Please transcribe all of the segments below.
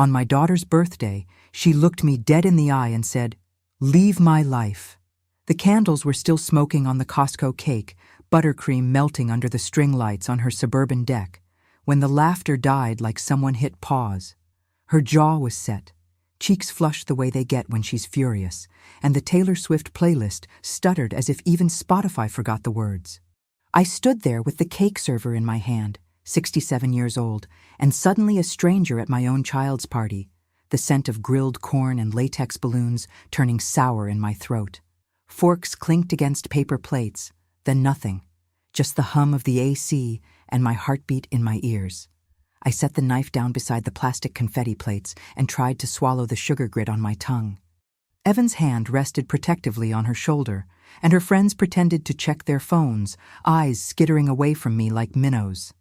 On my daughter's birthday, she looked me dead in the eye and said, "Leave my life." The candles were still smoking on the Costco cake, buttercream melting under the string lights on her suburban deck, when the laughter died like someone hit pause. Her jaw was set, cheeks flushed the way they get when she's furious, and the Taylor Swift playlist stuttered as if even Spotify forgot the words. I stood there with the cake server in my hand, 67 years old, and suddenly a stranger at my own child's party, the scent of grilled corn and latex balloons turning sour in my throat. Forks clinked against paper plates, then nothing, just the hum of the AC and my heartbeat in my ears. I set the knife down beside the plastic confetti plates and tried to swallow the sugar grit on my tongue. Evan's hand rested protectively on her shoulder, and her friends pretended to check their phones, eyes skittering away from me like minnows.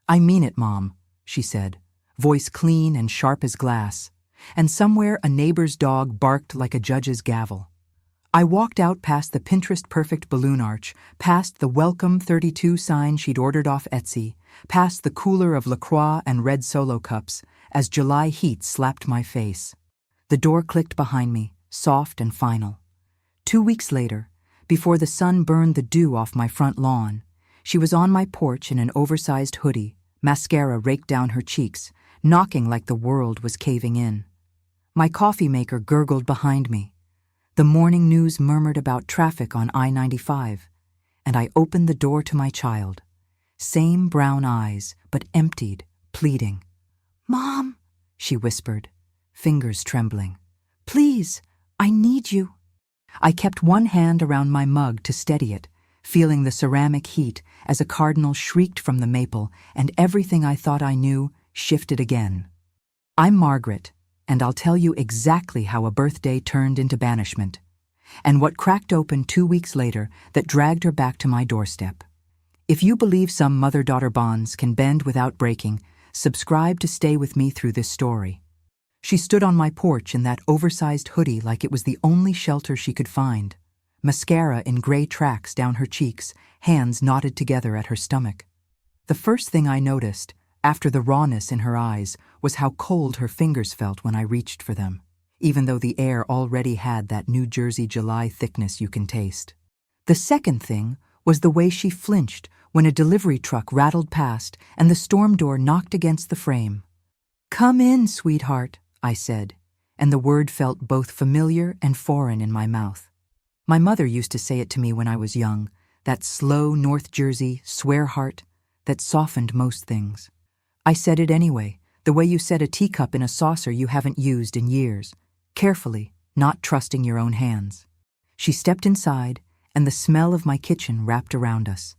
"I mean it, Mom," she said, voice clean and sharp as glass, and somewhere a neighbor's dog barked like a judge's gavel. I walked out past the Pinterest-perfect balloon arch, past the Welcome 32 sign she'd ordered off Etsy, past the cooler of LaCroix and red Solo cups, as July heat slapped my face. The door clicked behind me, soft and final. 2 weeks later, before the sun burned the dew off my front lawn, she was on my porch in an oversized hoodie, mascara raked down her cheeks, knocking like the world was caving in. My coffee maker gurgled behind me. The morning news murmured about traffic on I-95, and I opened the door to my child. Same brown eyes, but emptied, pleading. "Mom," she whispered, fingers trembling. "Please, I need you." I kept one hand around my mug to steady it, feeling the ceramic heat as a cardinal shrieked from the maple and everything I thought I knew shifted again. I'm Margaret, and I'll tell you exactly how a birthday turned into banishment, and what cracked open 2 weeks later that dragged her back to my doorstep. If you believe some mother-daughter bonds can bend without breaking, subscribe to stay with me through this story. She stood on my porch in that oversized hoodie like it was the only shelter she could find, mascara in gray tracks down her cheeks, hands knotted together at her stomach. The first thing I noticed, after the rawness in her eyes, was how cold her fingers felt when I reached for them, even though the air already had that New Jersey July thickness you can taste. The second thing was the way she flinched when a delivery truck rattled past and the storm door knocked against the frame. "Come in, sweetheart," I said, and the word felt both familiar and foreign in my mouth. My mother used to say it to me when I was young, that slow North Jersey swear heart that softened most things. I said it anyway, the way you set a teacup in a saucer you haven't used in years, carefully, not trusting your own hands. She stepped inside, and the smell of my kitchen wrapped around us.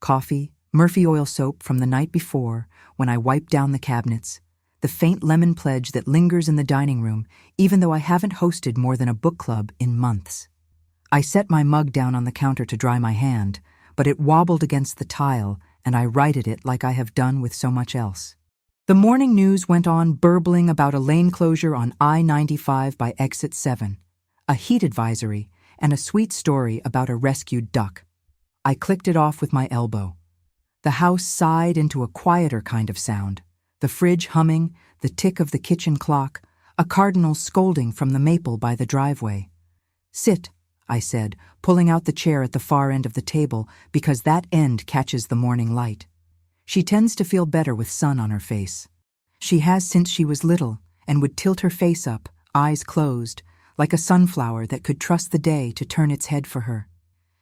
Coffee, Murphy oil soap from the night before, when I wiped down the cabinets, the faint lemon pledge that lingers in the dining room, even though I haven't hosted more than a book club in months. I set my mug down on the counter to dry my hand, but it wobbled against the tile, and I righted it like I have done with so much else. The morning news went on burbling about a lane closure on I-95 by Exit 7, a heat advisory, and a sweet story about a rescued duck. I clicked it off with my elbow. The house sighed into a quieter kind of sound, the fridge humming, the tick of the kitchen clock, a cardinal scolding from the maple by the driveway. "Sit," I said, pulling out the chair at the far end of the table because that end catches the morning light. She tends to feel better with sun on her face. She has since she was little and would tilt her face up, eyes closed, like a sunflower that could trust the day to turn its head for her.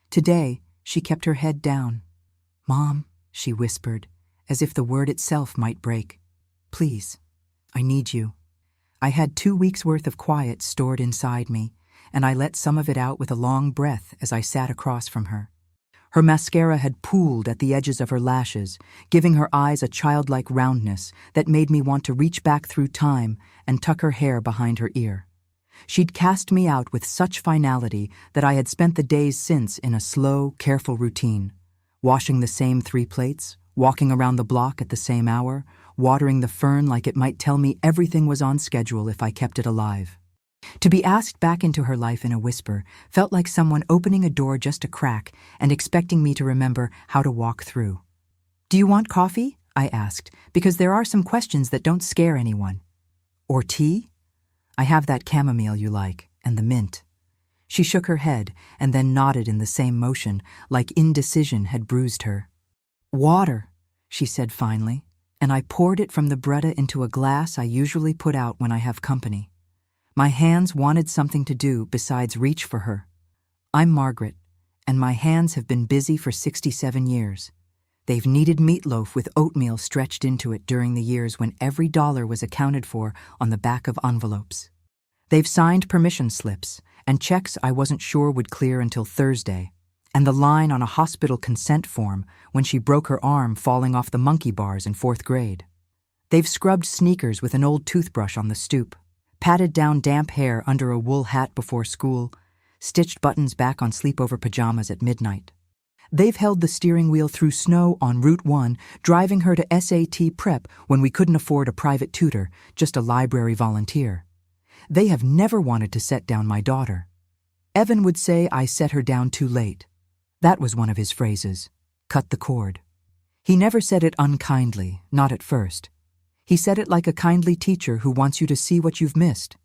Today, she kept her head down. "Mom," she whispered, as if the word itself might break. "Please, I need you." I had 2 weeks' worth of quiet stored inside me, and I let some of it out with a long breath as I sat across from her. Her mascara had pooled at the edges of her lashes, giving her eyes a childlike roundness that made me want to reach back through time and tuck her hair behind her ear. She'd cast me out with such finality that I had spent the days since in a slow, careful routine, washing the same 3 plates, walking around the block at the same hour, watering the fern like it might tell me everything was on schedule if I kept it alive. To be asked back into her life in a whisper felt like someone opening a door just a crack and expecting me to remember how to walk through. "Do you want coffee?" I asked, because there are some questions that don't scare anyone. Or tea? I have that chamomile you like, and the mint. She shook her head and then nodded in the same motion, like indecision had bruised her. Water, she said finally, and I poured it from the Bretta into a glass I usually put out when I have company. My hands wanted something to do besides reach for her. I'm Margaret, and my hands have been busy for 67 years. They've kneaded meatloaf with oatmeal stretched into it during the years when every dollar was accounted for on the back of envelopes. They've signed permission slips and checks I wasn't sure would clear until Thursday, and the line on a hospital consent form when she broke her arm falling off the monkey bars in 4th grade. They've scrubbed sneakers with an old toothbrush on the stoop, patted down damp hair under a wool hat before school, stitched buttons back on sleepover pajamas at midnight. They've held the steering wheel through snow on Route 1, driving her to SAT prep when we couldn't afford a private tutor, just a library volunteer. They have never wanted to set down my daughter. Evan would say I set her down too late. That was one of his phrases, cut the cord. He never said it unkindly, not at first. He said it like a kindly teacher who wants you to see what you've missed.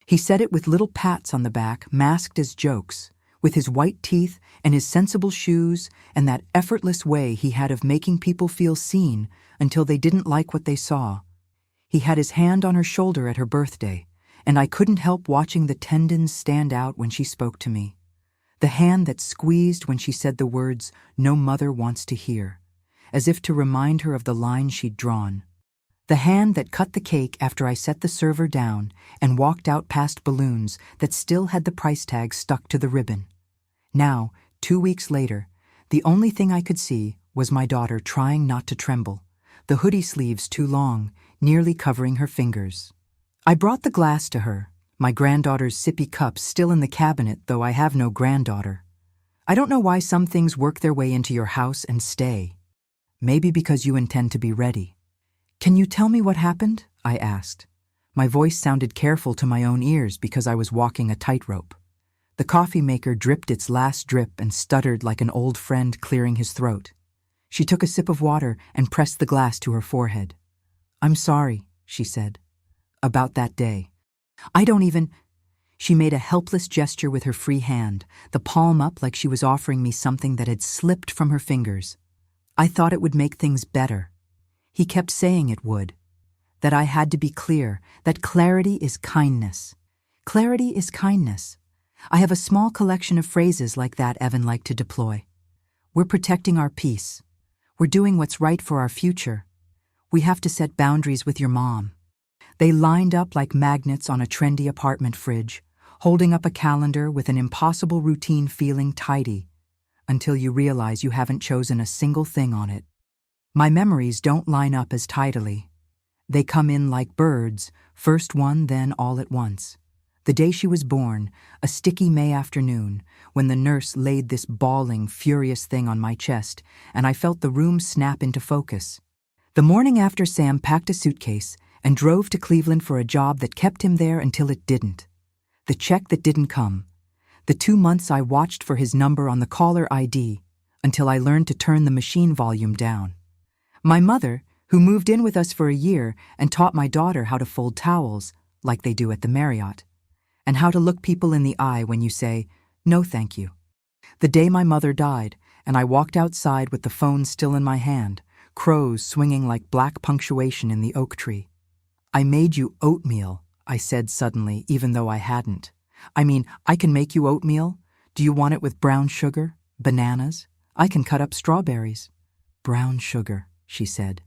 He said it with little pats on the back masked as jokes, with his white teeth and his sensible shoes and that effortless way he had of making people feel seen until they didn't like what they saw. He had his hand on her shoulder at her birthday, and I couldn't help watching the tendons stand out when she spoke to me. The hand that squeezed when she said the words no mother wants to hear, as if to remind her of the line she'd drawn. The hand that cut the cake after I set the server down and walked out past balloons that still had the price tag stuck to the ribbon. Now, 2 weeks later, the only thing I could see was my daughter trying not to tremble, the hoodie sleeves too long, nearly covering her fingers. I brought the glass to her, my granddaughter's sippy cup still in the cabinet, though I have no granddaughter. I don't know why some things work their way into your house and stay. Maybe because you intend to be ready. Can you tell me what happened? I asked. My voice sounded careful to my own ears because I was walking a tightrope. The coffee maker dripped its last drip and stuttered like an old friend clearing his throat. She took a sip of water and pressed the glass to her forehead. I'm sorry, she said. About that day. I don't even... She made a helpless gesture with her free hand, the palm up like she was offering me something that had slipped from her fingers. I thought it would make things better. He kept saying it would. That I had to be clear, that clarity is kindness. Clarity is kindness. I have a small collection of phrases like that Evan liked to deploy. We're protecting our peace. We're doing what's right for our future. We have to set boundaries with your mom. They lined up like magnets on a trendy apartment fridge, holding up a calendar with an impossible routine feeling tidy, until you realize you haven't chosen a single thing on it. My memories don't line up as tidily. They come in like birds, first one, then all at once. The day she was born, a sticky May afternoon, when the nurse laid this bawling, furious thing on my chest, and I felt the room snap into focus. The morning after Sam packed a suitcase and drove to Cleveland for a job that kept him there until it didn't. The check that didn't come. The 2 months I watched for his number on the caller ID until I learned to turn the machine volume down. My mother, who moved in with us for a year and taught my daughter how to fold towels, like they do at the Marriott, and how to look people in the eye when you say, no thank you. The day my mother died, and I walked outside with the phone still in my hand, crows swinging like black punctuation in the oak tree. I made you oatmeal, I said suddenly, even though I hadn't. I mean, I can make you oatmeal. Do you want it with brown sugar, bananas? I can cut up strawberries. Brown sugar, she said,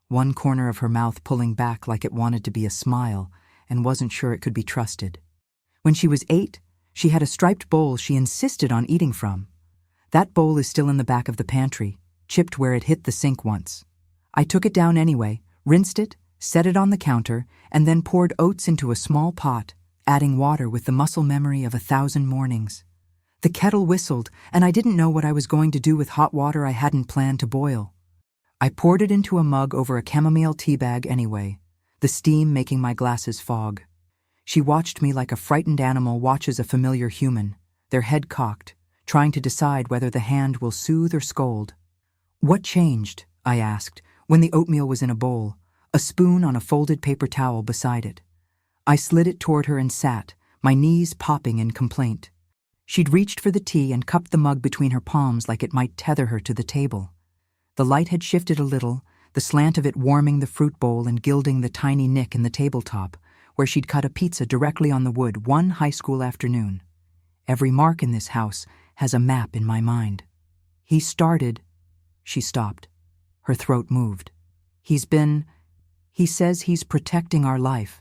one corner of her mouth pulling back like it wanted to be a smile and wasn't sure it could be trusted. When she was 8, she had a striped bowl she insisted on eating from. That bowl is still in the back of the pantry, chipped where it hit the sink once. I took it down anyway, rinsed it, set it on the counter, and then poured oats into a small pot, adding water with the muscle memory of 1,000 mornings. The kettle whistled, and I didn't know what I was going to do with hot water I hadn't planned to boil. I poured it into a mug over a chamomile tea bag anyway, the steam making my glasses fog. She watched me like a frightened animal watches a familiar human, their head cocked, trying to decide whether the hand will soothe or scold. What changed? I asked, when the oatmeal was in a bowl, a spoon on a folded paper towel beside it. I slid it toward her and sat, my knees popping in complaint. She'd reached for the tea and cupped the mug between her palms like it might tether her to the table. The light had shifted a little, the slant of it warming the fruit bowl and gilding the tiny nick in the tabletop, where she'd cut a pizza directly on the wood one high school afternoon. Every mark in this house has a map in my mind. He started. She stopped. Her throat moved. He says he's protecting our life.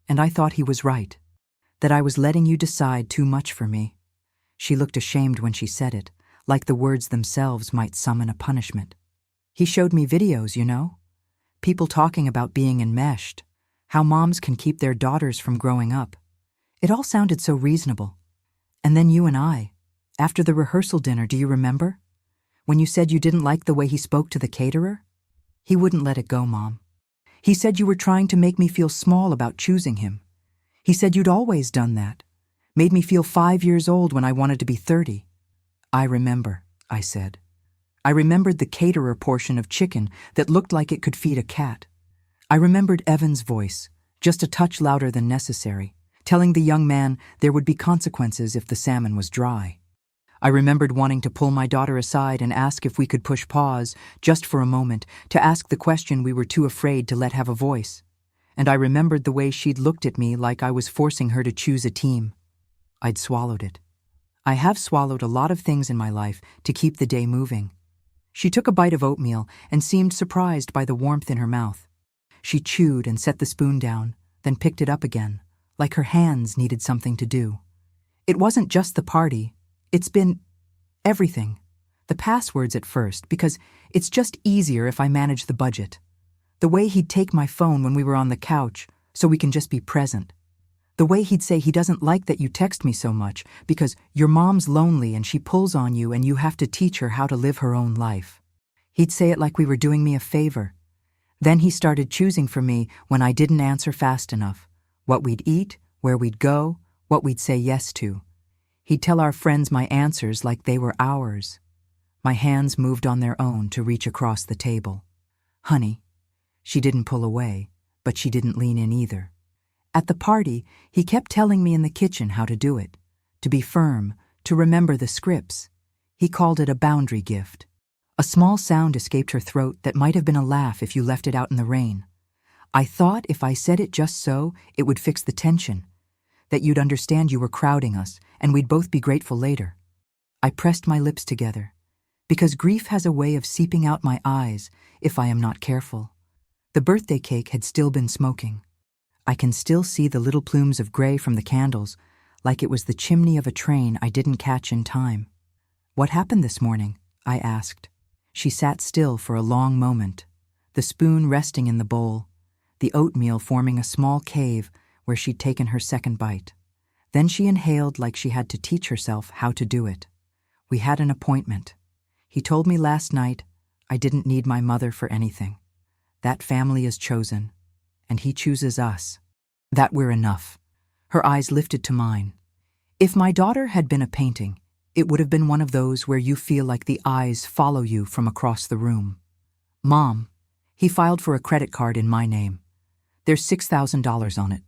And I thought he was right. That I was letting you decide too much for me. She looked ashamed when she said it, like the words themselves might summon a punishment. He showed me videos, you know? People talking about being enmeshed, how moms can keep their daughters from growing up. It all sounded so reasonable. And then you and I, after the rehearsal dinner, do you remember? When you said you didn't like the way he spoke to the caterer? He wouldn't let it go, Mom. He said you were trying to make me feel small about choosing him. He said you'd always done that. Made me feel 5 years old when I wanted to be 30. I remember, I said. I remembered the caterer portion of chicken that looked like it could feed a cat. I remembered Evan's voice, just a touch louder than necessary, telling the young man there would be consequences if the salmon was dry. I remembered wanting to pull my daughter aside and ask if we could push pause, just for a moment, to ask the question we were too afraid to let have a voice. And I remembered the way she'd looked at me like I was forcing her to choose a team. I'd swallowed it. I have swallowed a lot of things in my life to keep the day moving. She took a bite of oatmeal and seemed surprised by the warmth in her mouth. She chewed and set the spoon down, then picked it up again, like her hands needed something to do. It wasn't just the party. It's been everything. The passwords at first, because it's just easier if I manage the budget. The way he'd take my phone when we were on the couch, so we can just be present. The way he'd say he doesn't like that you text me so much, because your mom's lonely and she pulls on you and you have to teach her how to live her own life. He'd say it like we were doing me a favor. Then he started choosing for me when I didn't answer fast enough. What we'd eat, where we'd go, what we'd say yes to. He'd tell our friends my answers like they were ours. My hands moved on their own to reach across the table. Honey. She didn't pull away, but she didn't lean in either. At the party, he kept telling me in the kitchen how to do it, to be firm, to remember the scripts. He called it a boundary gift. A small sound escaped her throat that might have been a laugh if you left it out in the rain. I thought if I said it just so, it would fix the tension, that you'd understand you were crowding us, and we'd both be grateful later. I pressed my lips together, because grief has a way of seeping out my eyes if I am not careful. The birthday cake had still been smoking. I can still see the little plumes of gray from the candles, like it was the chimney of a train I didn't catch in time. What happened this morning? I asked. She sat still for a long moment, the spoon resting in the bowl, the oatmeal forming a small cave where she'd taken her second bite. Then she inhaled like she had to teach herself how to do it. We had an appointment. He told me last night I didn't need my mother for anything. That family is chosen, and he chooses us. That we're enough. Her eyes lifted to mine. If my daughter had been a painting, it would have been one of those where you feel like the eyes follow you from across the room. Mom, he filed for a credit card in my name. There's $6,000 on it.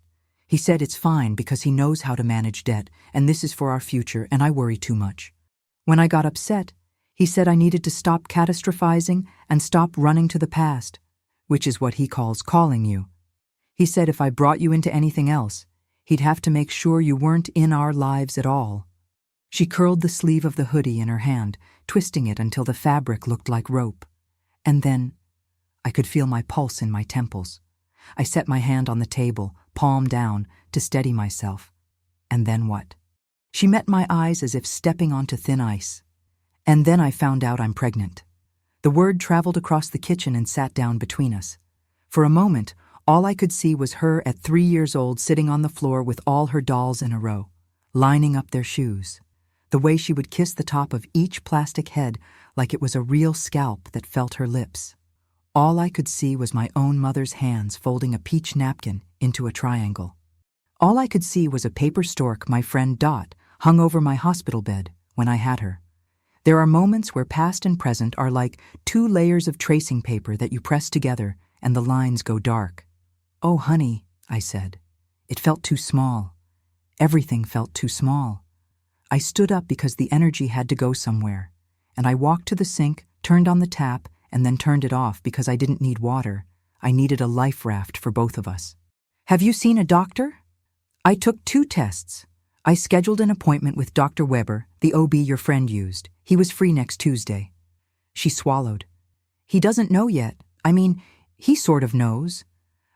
He said it's fine because he knows how to manage debt, and this is for our future, and I worry too much. When I got upset, he said I needed to stop catastrophizing and stop running to the past, which is what he calls calling you. He said if I brought you into anything else, he'd have to make sure you weren't in our lives at all. She curled the sleeve of the hoodie in her hand, twisting it until the fabric looked like rope. And then I could feel my pulse in my temples. I set my hand on the table, palm down, to steady myself. And then what? She met my eyes as if stepping onto thin ice. And then I found out I'm pregnant. The word traveled across the kitchen and sat down between us. For a moment, all I could see was her at 3 years old sitting on the floor with all her dolls in a row, lining up their shoes. The way she would kiss the top of each plastic head like it was a real scalp that felt her lips. All I could see was my own mother's hands folding a peach napkin into a triangle. All I could see was a paper stork my friend Dot hung over my hospital bed when I had her. There are moments where past and present are like 2 layers of tracing paper that you press together and the lines go dark. Oh, honey, I said. It felt too small. Everything felt too small. I stood up because the energy had to go somewhere, and I walked to the sink, turned on the tap, and then turned it off because I didn't need water. I needed a life raft for both of us. Have you seen a doctor? I took 2 tests. I scheduled an appointment with Dr. Weber, the OB your friend used. He was free next Tuesday. She swallowed. He doesn't know yet. I mean, he sort of knows.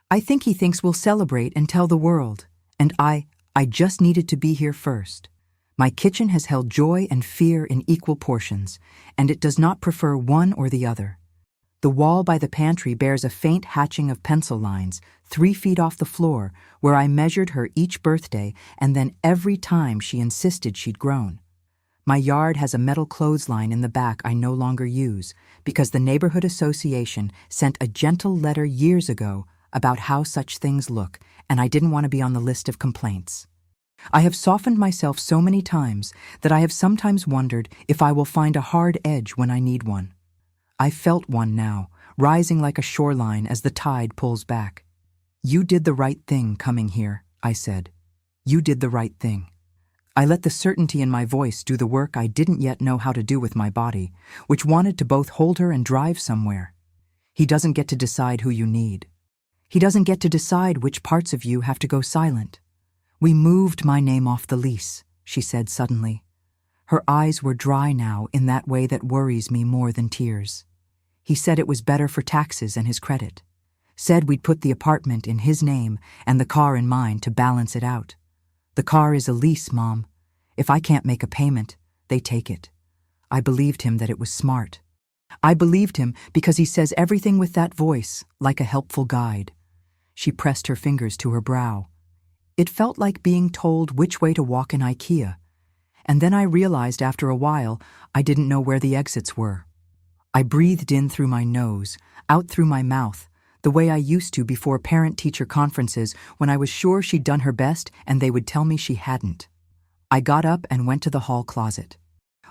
I think he thinks we'll celebrate and tell the world. And I just needed to be here first. My kitchen has held joy and fear in equal portions, and it does not prefer one or the other. The wall by the pantry bears a faint hatching of pencil lines, 3 feet off the floor, where I measured her each birthday and then every time she insisted she'd grown. My yard has a metal clothesline in the back I no longer use because the neighborhood association sent a gentle letter years ago about how such things look, and I didn't want to be on the list of complaints. I have softened myself so many times that I have sometimes wondered if I will find a hard edge when I need one. I felt one now, rising like a shoreline as the tide pulls back. You did the right thing coming here, I said. You did the right thing. I let the certainty in my voice do the work I didn't yet know how to do with my body, which wanted to both hold her and drive somewhere. He doesn't get to decide who you need. He doesn't get to decide which parts of you have to go silent. We moved my name off the lease, she said suddenly. Her eyes were dry now in that way that worries me more than tears. He said it was better for taxes and his credit. Said we'd put the apartment in his name and the car in mine to balance it out. The car is a lease, Mom. If I can't make a payment, they take it. I believed him that it was smart. I believed him because he says everything with that voice, like a helpful guide. She pressed her fingers to her brow. It felt like being told which way to walk in IKEA. And then I realized after a while I didn't know where the exits were. I breathed in through my nose, out through my mouth, the way I used to before parent-teacher conferences when I was sure she'd done her best and they would tell me she hadn't. I got up and went to the hall closet.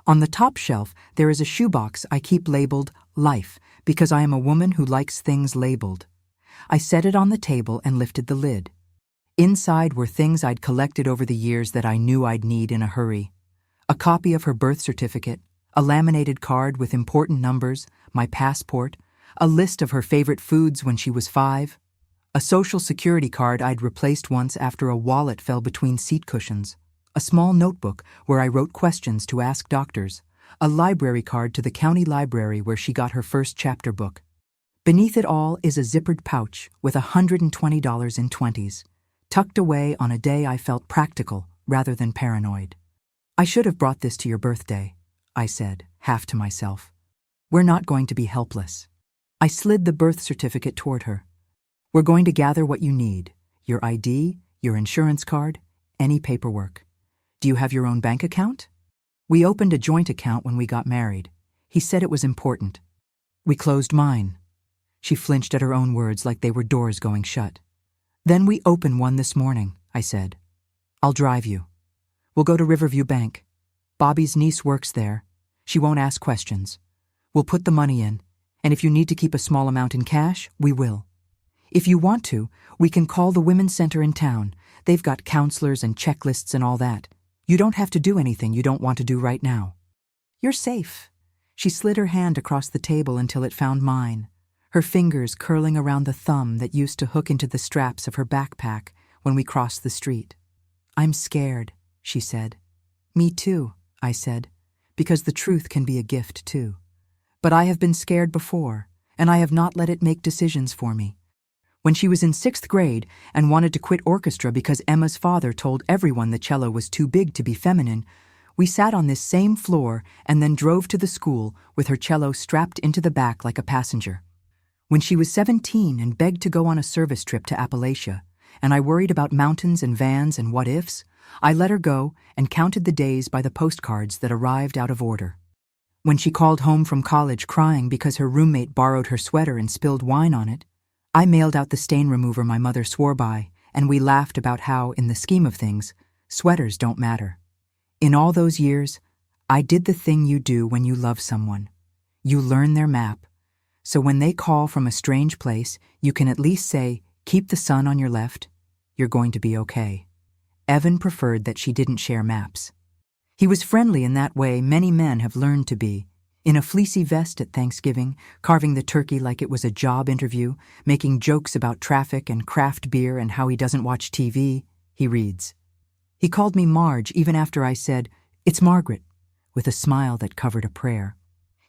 On the top shelf, there is a shoebox I keep labeled Life because I am a woman who likes things labeled. I set it on the table and lifted the lid. Inside were things I'd collected over the years that I knew I'd need in a hurry. A copy of her birth certificate, a laminated card with important numbers, my passport, a list of her favorite foods when she was 5, a social security card I'd replaced once after a wallet fell between seat cushions, a small notebook where I wrote questions to ask doctors, a library card to the county library where she got her first chapter book. Beneath it all is a zippered pouch with $120 in 20s, tucked away on a day I felt practical rather than paranoid. I should have brought this to your birthday, I said, half to myself. We're not going to be helpless. I slid the birth certificate toward her. We're going to gather what you need, your ID, your insurance card, any paperwork. Do you have your own bank account? We opened a joint account when we got married. He said it was important. We closed mine. She flinched at her own words like they were doors going shut. Then we open one this morning, I said. I'll drive you. We'll go to Riverview Bank. Bobby's niece works there. She won't ask questions. We'll put the money in, and if you need to keep a small amount in cash, we will. If you want to, we can call the Women's Center in town. They've got counselors and checklists and all that. You don't have to do anything you don't want to do right now. You're safe. She slid her hand across the table until it found mine, her fingers curling around the thumb that used to hook into the straps of her backpack when we crossed the street. I'm scared, she said. Me too, I said, because the truth can be a gift too. But I have been scared before, and I have not let it make decisions for me. When she was in 6th grade and wanted to quit orchestra because Emma's father told everyone the cello was too big to be feminine, we sat on this same floor and then drove to the school with her cello strapped into the back like a passenger. When she was 17 and begged to go on a service trip to Appalachia, and I worried about mountains and vans and what-ifs, I let her go and counted the days by the postcards that arrived out of order. When she called home from college crying because her roommate borrowed her sweater and spilled wine on it, I mailed out the stain remover my mother swore by, and we laughed about how, in the scheme of things, sweaters don't matter. In all those years, I did the thing you do when you love someone. You learn their map, so when they call from a strange place, you can at least say, keep the sun on your left. You're going to be okay." Evan preferred that she didn't share maps. He was friendly in that way many men have learned to be. In a fleecy vest at Thanksgiving, carving the turkey like it was a job interview, making jokes about traffic and craft beer and how he doesn't watch TV, he reads. He called me Marge even after I said, "It's Margaret," with a smile that covered a prayer.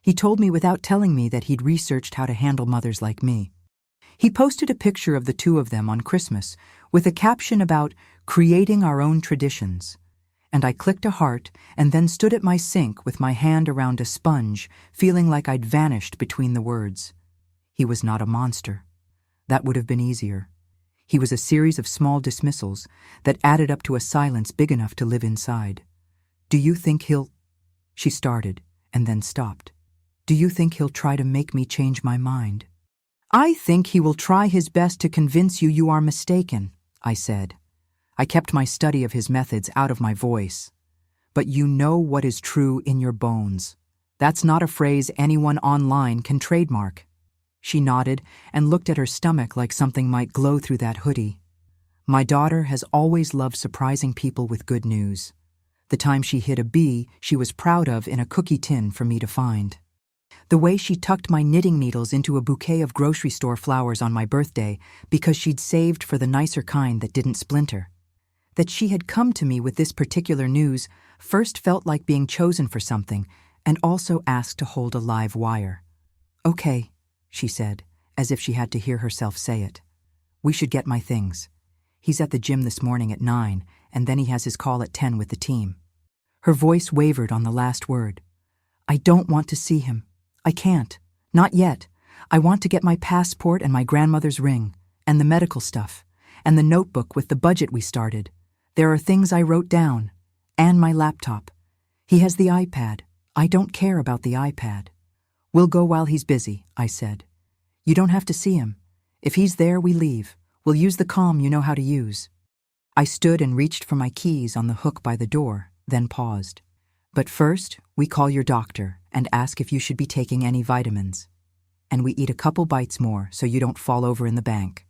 He told me without telling me that he'd researched how to handle mothers like me. He posted a picture of the two of them on Christmas with a caption about creating our own traditions. And I clicked a heart and then stood at my sink with my hand around a sponge, feeling like I'd vanished between the words. He was not a monster. That would have been easier. He was a series of small dismissals that added up to a silence big enough to live inside. "Do you think he'll—" She started and then stopped. "Do you think he'll try to make me change my mind?" "I think he will try his best to convince you you are mistaken," I said. I kept my study of his methods out of my voice. "But you know what is true in your bones. That's not a phrase anyone online can trademark." She nodded and looked at her stomach like something might glow through that hoodie. My daughter has always loved surprising people with good news. The time she hid a bee she was proud of in a cookie tin for me to find. The way she tucked my knitting needles into a bouquet of grocery store flowers on my birthday because she'd saved for the nicer kind that didn't splinter. That she had come to me with this particular news first felt like being chosen for something and also asked to hold a live wire. "Okay," she said, as if she had to hear herself say it. "We should get my things. He's at the gym this morning at 9, and then he has his call at 10 with the team." Her voice wavered on the last word. "I don't want to see him. I can't. Not yet. I want to get my passport and my grandmother's ring, and the medical stuff, and the notebook with the budget we started. There are things I wrote down, and my laptop. He has the iPad. I don't care about the iPad." "We'll go while he's busy," I said. "You don't have to see him. If he's there, we leave. We'll use the comm you know how to use." I stood and reached for my keys on the hook by the door, then paused. "But first, we call your doctor and ask if you should be taking any vitamins. And we eat a couple bites more so you don't fall over in the bank.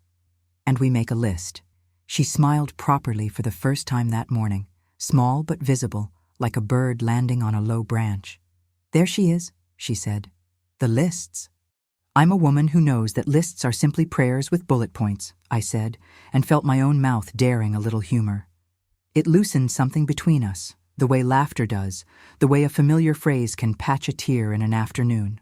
And we make a list." She smiled properly for the first time that morning, small but visible, like a bird landing on a low branch. "There she is," she said. "The lists." "I'm a woman who knows that lists are simply prayers with bullet points," I said, and felt my own mouth daring a little humor. It loosened something between us, the way laughter does, the way a familiar phrase can patch a tear in an afternoon.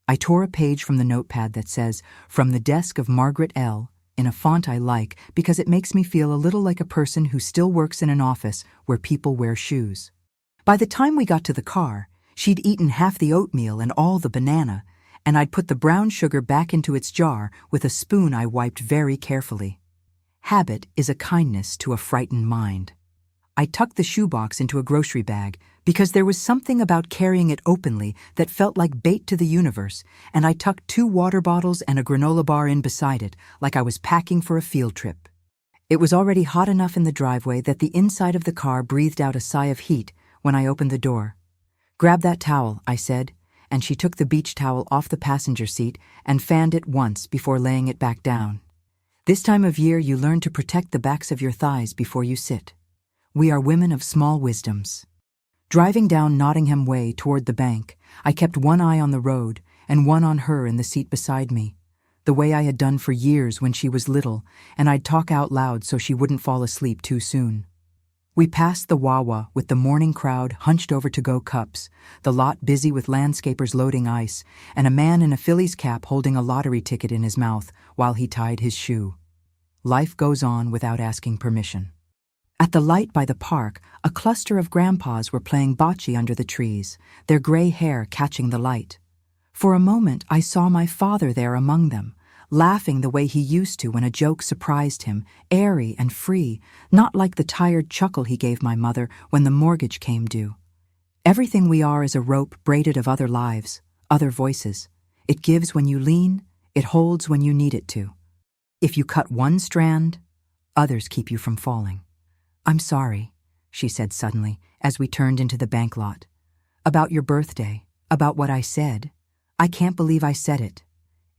I tore a page from the notepad that says, "From the desk of Margaret L." in a font I like because it makes me feel a little like a person who still works in an office where people wear shoes. By the time we got to the car, she'd eaten half the oatmeal and all the banana, and I'd put the brown sugar back into its jar with a spoon I wiped very carefully. Habit is a kindness to a frightened mind. I tucked the shoebox into a grocery bag because there was something about carrying it openly that felt like bait to the universe, and I tucked 2 water bottles and a granola bar in beside it, like I was packing for a field trip. It was already hot enough in the driveway that the inside of the car breathed out a sigh of heat when I opened the door. "Grab that towel," I said, and she took the beach towel off the passenger seat and fanned it once before laying it back down. "This time of year you learn to protect the backs of your thighs before you sit. We are women of small wisdoms." Driving down Nottingham Way toward the bank, I kept one eye on the road and one on her in the seat beside me, the way I had done for years when she was little, and I'd talk out loud so she wouldn't fall asleep too soon. We passed the Wawa with the morning crowd hunched over to-go cups, the lot busy with landscapers loading ice, and a man in a Phillies cap holding a lottery ticket in his mouth while he tied his shoe. Life goes on without asking permission. At the light by the park, a cluster of grandpas were playing bocce under the trees, their gray hair catching the light. For a moment, I saw my father there among them, laughing the way he used to when a joke surprised him, airy and free, not like the tired chuckle he gave my mother when the mortgage came due. Everything we are is a rope braided of other lives, other voices. It gives when you lean, it holds when you need it to. If you cut one strand, others keep you from falling. "I'm sorry," she said suddenly, as we turned into the bank lot. "About your birthday, about what I said. I can't believe I said it.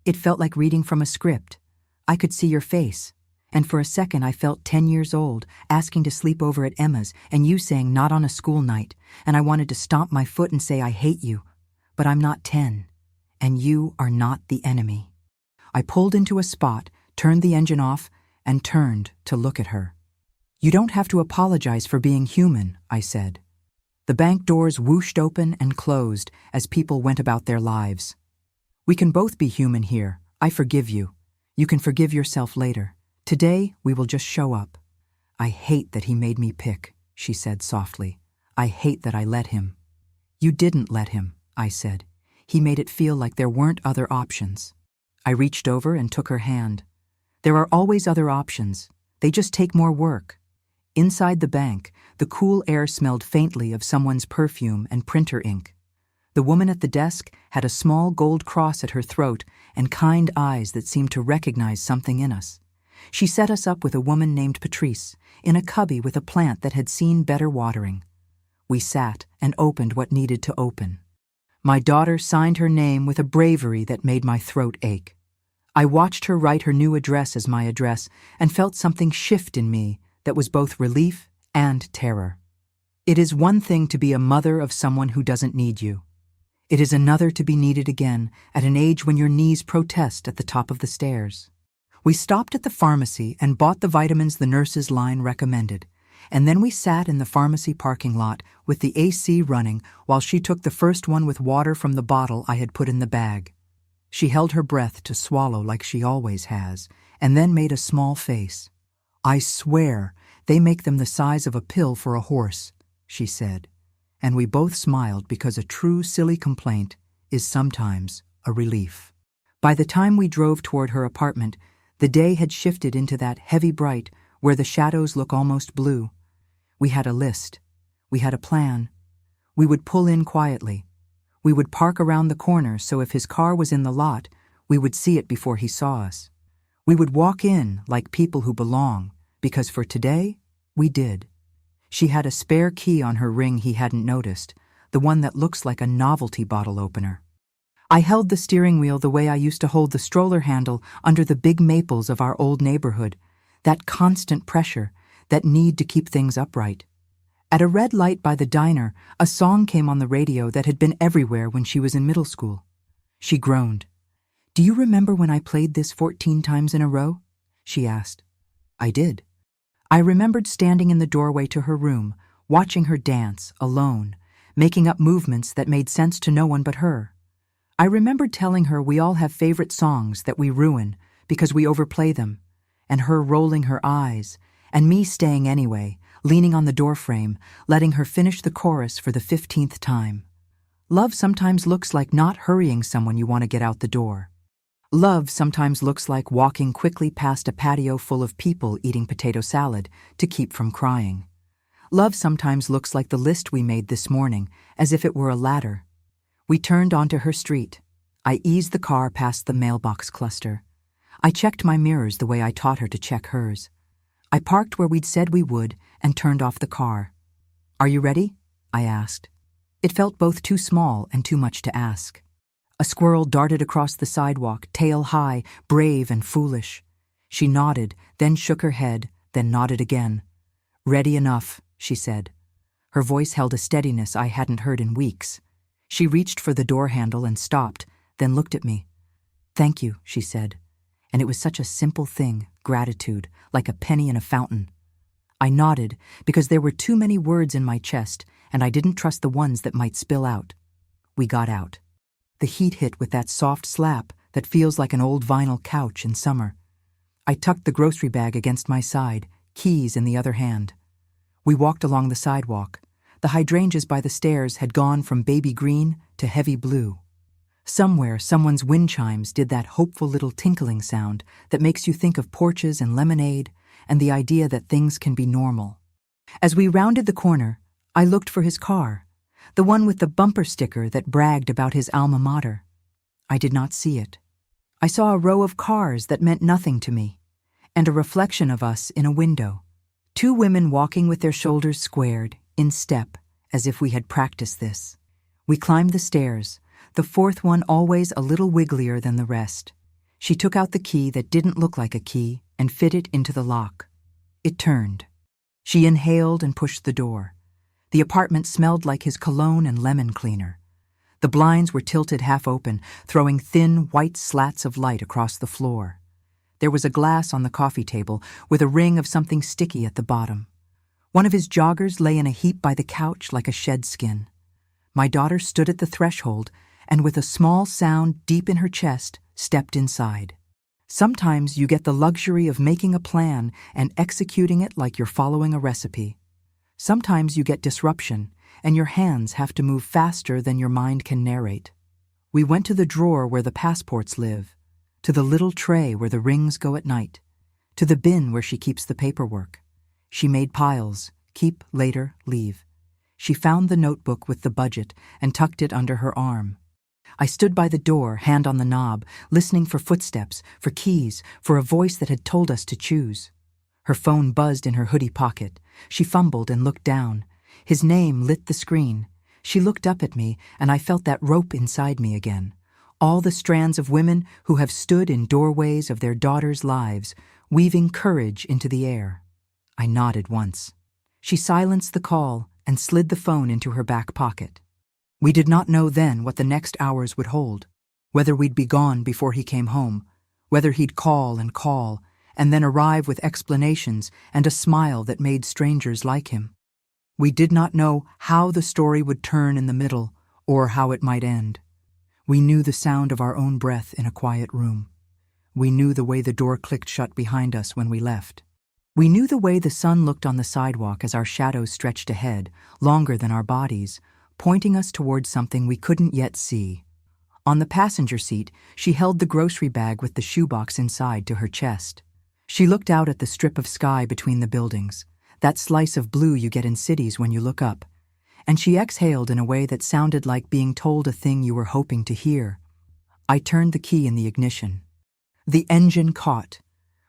It felt like reading from a script. I could see your face. And for a second I felt 10 years old, asking to sleep over at Emma's, and you saying not on a school night, and I wanted to stomp my foot and say I hate you. But I'm not 10, and you are not the enemy. I pulled into a spot, turned the engine off, and turned to look at her. You don't have to apologize for being human, I said. The bank doors whooshed open and closed as people went about their lives. We can both be human here. I forgive you. You can forgive yourself later. Today, we will just show up. I hate that he made me pick, she said softly. I hate that I let him. You didn't let him, I said. He made it feel like there weren't other options. I reached over and took her hand. There are always other options. They just take more work. Inside the bank, the cool air smelled faintly of someone's perfume and printer ink. The woman at the desk had a small gold cross at her throat and kind eyes that seemed to recognize something in us. She set us up with a woman named Patrice, in a cubby with a plant that had seen better watering. We sat and opened what needed to open. My daughter signed her name with a bravery that made my throat ache. I watched her write her new address as my address and felt something shift in me that was both relief and terror. It is one thing to be a mother of someone who doesn't need you. It is another to be needed again at an age when your knees protest at the top of the stairs. We stopped at the pharmacy and bought the vitamins the nurse's line recommended, and then we sat in the pharmacy parking lot with the AC running while she took the first one with water from the bottle I had put in the bag. She held her breath to swallow like she always has, and then made a small face. I swear they make them the size of a pill for a horse, she said, and we both smiled because a true silly complaint is sometimes a relief. By the time we drove toward her apartment, the day had shifted into that heavy bright where the shadows look almost blue. We had a list. We had a plan. We would pull in quietly. We would park around the corner so if his car was in the lot, we would see it before he saw us. We would walk in like people who belong, because for today, we did. She had a spare key on her ring he hadn't noticed, the one that looks like a novelty bottle opener. I held the steering wheel the way I used to hold the stroller handle under the big maples of our old neighborhood, that constant pressure, that need to keep things upright. At a red light by the diner, a song came on the radio that had been everywhere when she was in middle school. She groaned. "Do you remember when I played this 14 times in a row?" she asked. I did. I remembered standing in the doorway to her room, watching her dance, alone, making up movements that made sense to no one but her. I remembered telling her we all have favorite songs that we ruin because we overplay them, and her rolling her eyes, and me staying anyway, leaning on the doorframe, letting her finish the chorus for the 15th time. Love sometimes looks like not hurrying someone you want to get out the door. Love sometimes looks like walking quickly past a patio full of people eating potato salad to keep from crying. Love sometimes looks like the list we made this morning, as if it were a ladder. We turned onto her street. I eased the car past the mailbox cluster. I checked my mirrors the way I taught her to check hers. I parked where we'd said we would and turned off the car. "Are you ready?" I asked. It felt both too small and too much to ask. A squirrel darted across the sidewalk, tail high, brave and foolish. She nodded, then shook her head, then nodded again. "Ready enough," she said. Her voice held a steadiness I hadn't heard in weeks. She reached for the door handle and stopped, then looked at me. "Thank you," she said. And it was such a simple thing, gratitude, like a penny in a fountain. I nodded because there were too many words in my chest, and I didn't trust the ones that might spill out. We got out. The heat hit with that soft slap that feels like an old vinyl couch in summer. I tucked the grocery bag against my side, keys in the other hand. We walked along the sidewalk. The hydrangeas by the stairs had gone from baby green to heavy blue. Somewhere, someone's wind chimes did that hopeful little tinkling sound that makes you think of porches and lemonade and the idea that things can be normal. As we rounded the corner, I looked for his car, the one with the bumper sticker that bragged about his alma mater. I did not see it. I saw a row of cars that meant nothing to me, and a reflection of us in a window. Two women walking with their shoulders squared, in step, as if we had practiced this. We climbed the stairs, the fourth one always a little wigglier than the rest. She took out the key that didn't look like a key and fit it into the lock. It turned. She inhaled and pushed the door. The apartment smelled like his cologne and lemon cleaner. The blinds were tilted half open, throwing thin, white slats of light across the floor. There was a glass on the coffee table with a ring of something sticky at the bottom. One of his joggers lay in a heap by the couch like a shed skin. My daughter stood at the threshold and, with a small sound deep in her chest, stepped inside. Sometimes you get the luxury of making a plan and executing it like you're following a recipe. Sometimes you get disruption, and your hands have to move faster than your mind can narrate. We went to the drawer where the passports live, to the little tray where the rings go at night, to the bin where she keeps the paperwork. She made piles, keep, later, leave. She found the notebook with the budget and tucked it under her arm. I stood by the door, hand on the knob, listening for footsteps, for keys, for a voice that had told us to choose. Her phone buzzed in her hoodie pocket. She fumbled and looked down. His name lit the screen. She looked up at me, and I felt that rope inside me again. All the strands of women who have stood in doorways of their daughters' lives, weaving courage into the air. I nodded once. She silenced the call and slid the phone into her back pocket. We did not know then what the next hours would hold, whether we'd be gone before he came home, whether he'd call, and then arrive with explanations and a smile that made strangers like him. We did not know how the story would turn in the middle or how it might end. We knew the sound of our own breath in a quiet room. We knew the way the door clicked shut behind us when we left. We knew the way the sun looked on the sidewalk as our shadows stretched ahead, longer than our bodies, pointing us towards something we couldn't yet see. On the passenger seat, she held the grocery bag with the shoebox inside to her chest. She looked out at the strip of sky between the buildings, that slice of blue you get in cities when you look up, and she exhaled in a way that sounded like being told a thing you were hoping to hear. I turned the key in the ignition. The engine caught.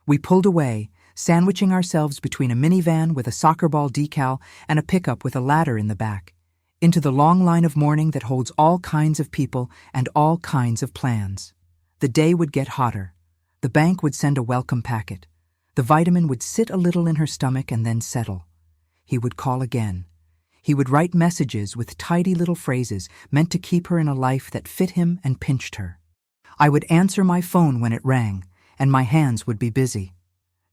We pulled away, sandwiching ourselves between a minivan with a soccer ball decal and a pickup with a ladder in the back, into the long line of morning that holds all kinds of people and all kinds of plans. The day would get hotter. The bank would send a welcome packet. The vitamin would sit a little in her stomach and then settle. He would call again. He would write messages with tidy little phrases meant to keep her in a life that fit him and pinched her. I would answer my phone when it rang, and my hands would be busy.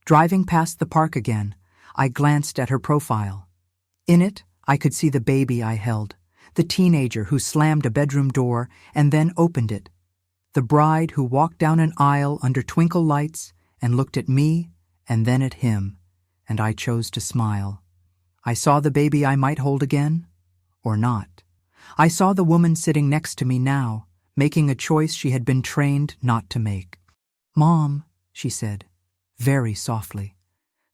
Driving past the park again, I glanced at her profile. In it, I could see the baby I held, the teenager who slammed a bedroom door and then opened it, the bride who walked down an aisle under twinkle lights and looked at me and then at him, and I chose to smile. I saw the baby I might hold again, or not. I saw the woman sitting next to me now, making a choice she had been trained not to make. "Mom," she said, very softly,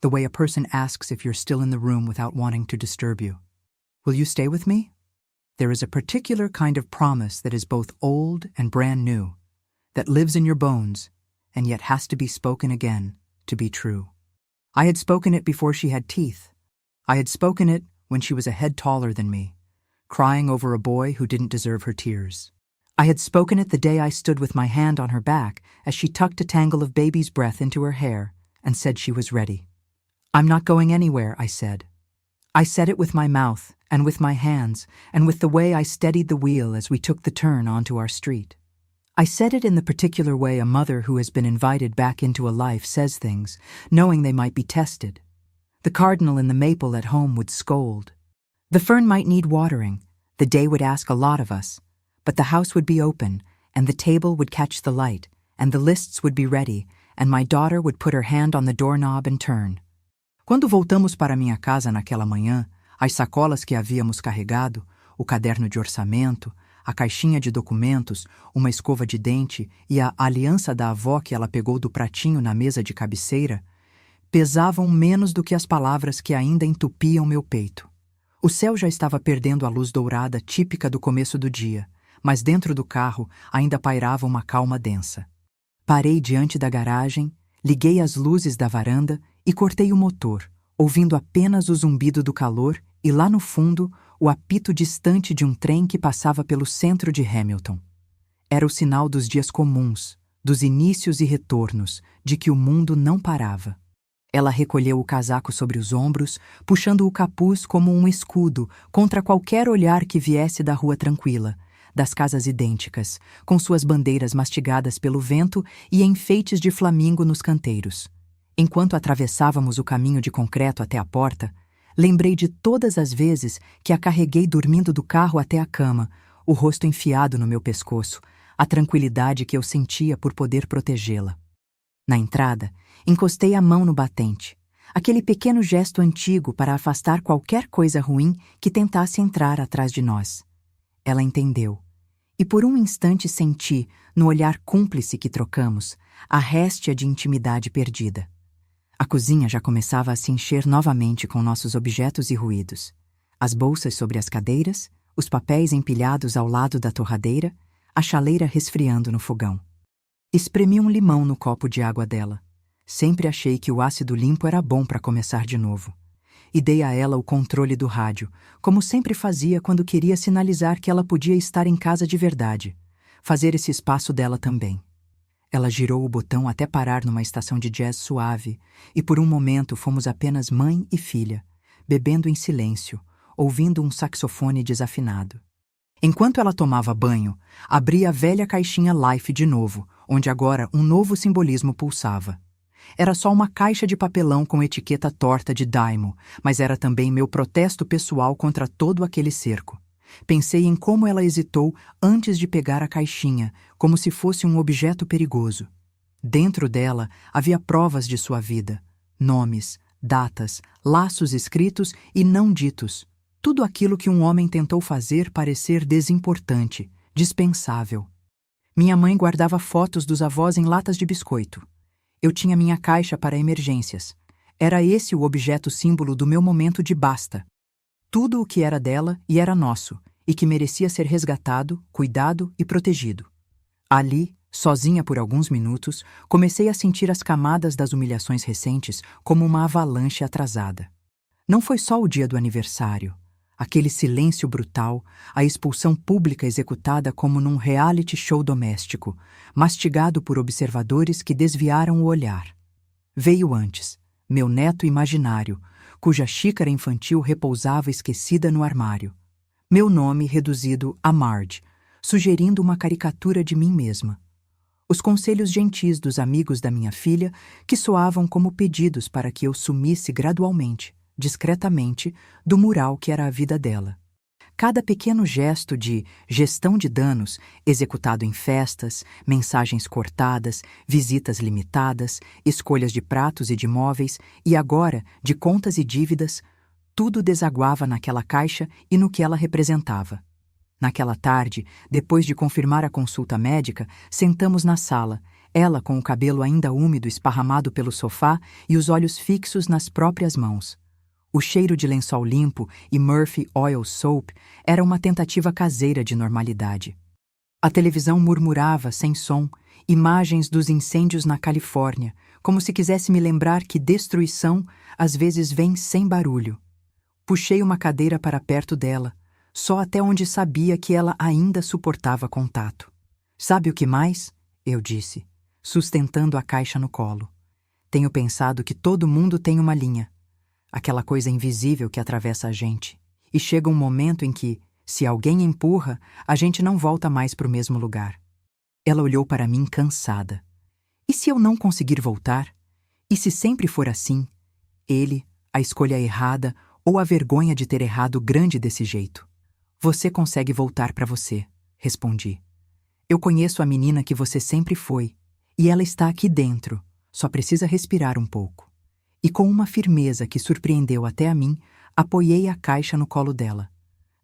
the way a person asks if you're still in the room without wanting to disturb you. "Will you stay with me?" There is a particular kind of promise that is both old and brand new, that lives in your bones and yet has to be spoken again to be true. I had spoken it before she had teeth. I had spoken it when she was a head taller than me, crying over a boy who didn't deserve her tears. I had spoken it the day I stood with my hand on her back as she tucked a tangle of baby's breath into her hair and said she was ready. "I'm not going anywhere," I said. I said it with my mouth and with my hands and with the way I steadied the wheel as we took the turn onto our street. I said it in the particular way a mother who has been invited back into a life says things, knowing they might be tested. The cardinal in the maple at home would scold. The fern might need watering. The day would ask a lot of us. But the house would be open, and the table would catch the light, and the lists would be ready, and my daughter would put her hand on the doorknob and turn. Quando voltamos para minha casa naquela manhã, as sacolas que havíamos carregado, o caderno de orçamento, a caixinha de documentos, uma escova de dente e a aliança da avó que ela pegou do pratinho na mesa de cabeceira, pesavam menos do que as palavras que ainda entupiam meu peito. O céu já estava perdendo a luz dourada típica do começo do dia, mas dentro do carro ainda pairava uma calma densa. Parei diante da garagem, liguei as luzes da varanda e cortei o motor, ouvindo apenas o zumbido do calor e lá no fundo o apito distante de um trem que passava pelo centro de Hamilton. Era o sinal dos dias comuns, dos inícios e retornos, de que o mundo não parava. Ela recolheu o casaco sobre os ombros, puxando o capuz como um escudo contra qualquer olhar que viesse da rua tranquila, das casas idênticas, com suas bandeiras mastigadas pelo vento e enfeites de flamingo nos canteiros. Enquanto atravessávamos o caminho de concreto até a porta, lembrei de todas as vezes que a carreguei dormindo do carro até a cama, o rosto enfiado no meu pescoço, a tranquilidade que eu sentia por poder protegê-la. Na entrada, encostei a mão no batente, aquele pequeno gesto antigo para afastar qualquer coisa ruim que tentasse entrar atrás de nós. Ela entendeu, e por um instante senti, no olhar cúmplice que trocamos, a réstia de intimidade perdida. A cozinha já começava a se encher novamente com nossos objetos e ruídos. As bolsas sobre as cadeiras, os papéis empilhados ao lado da torradeira, a chaleira resfriando no fogão. Espremi um limão no copo de água dela. Sempre achei que o ácido limpo era bom para começar de novo. E dei a ela o controle do rádio, como sempre fazia quando queria sinalizar que ela podia estar em casa de verdade, fazer esse espaço dela também. Ela girou o botão até parar numa estação de jazz suave, e por um momento fomos apenas mãe e filha, bebendo em silêncio, ouvindo um saxofone desafinado. Enquanto ela tomava banho, abri a velha caixinha Life de novo, onde agora um novo simbolismo pulsava. Era só uma caixa de papelão com etiqueta torta de Daimo, mas era também meu protesto pessoal contra todo aquele cerco. Pensei em como ela hesitou antes de pegar a caixinha, como se fosse um objeto perigoso. Dentro dela havia provas de sua vida, nomes, datas, laços escritos e não ditos. Tudo aquilo que um homem tentou fazer parecer desimportante, dispensável. Minha mãe guardava fotos dos avós em latas de biscoito. Eu tinha minha caixa para emergências. Era esse o objeto símbolo do meu momento de basta. Tudo o que era dela e era nosso, e que merecia ser resgatado, cuidado e protegido. Ali, sozinha por alguns minutos, comecei a sentir as camadas das humilhações recentes como uma avalanche atrasada. Não foi só o dia do aniversário. Aquele silêncio brutal, a expulsão pública executada como num reality show doméstico, mastigado por observadores que desviaram o olhar. Veio antes, meu neto imaginário, cuja xícara infantil repousava esquecida no armário. Meu nome reduzido a Marge, sugerindo uma caricatura de mim mesma. Os conselhos gentis dos amigos da minha filha, que soavam como pedidos para que eu sumisse gradualmente, discretamente, do mural que era a vida dela. Cada pequeno gesto de gestão de danos, executado em festas, mensagens cortadas, visitas limitadas, escolhas de pratos e de móveis, e agora de contas e dívidas, tudo desaguava naquela caixa e no que ela representava. Naquela tarde, depois de confirmar a consulta médica, sentamos na sala, ela com o cabelo ainda úmido esparramado pelo sofá e os olhos fixos nas próprias mãos. O cheiro de lençol limpo e Murphy Oil Soap era uma tentativa caseira de normalidade. A televisão murmurava, sem som, imagens dos incêndios na Califórnia, como se quisesse me lembrar que destruição às vezes vem sem barulho. Puxei uma cadeira para perto dela, só até onde sabia que ela ainda suportava contato. "Sabe o que mais?" eu disse, sustentando a caixa no colo. "Tenho pensado que todo mundo tem uma linha. Aquela coisa invisível que atravessa a gente. E chega um momento em que, se alguém empurra, a gente não volta mais para o mesmo lugar." Ela olhou para mim cansada. "E se eu não conseguir voltar? E se sempre for assim? Ele, a escolha errada ou a vergonha de ter errado grande desse jeito?" "Você consegue voltar para você", respondi. "Eu conheço a menina que você sempre foi, e ela está aqui dentro, só precisa respirar um pouco." E com uma firmeza que surpreendeu até a mim, apoiei a caixa no colo dela.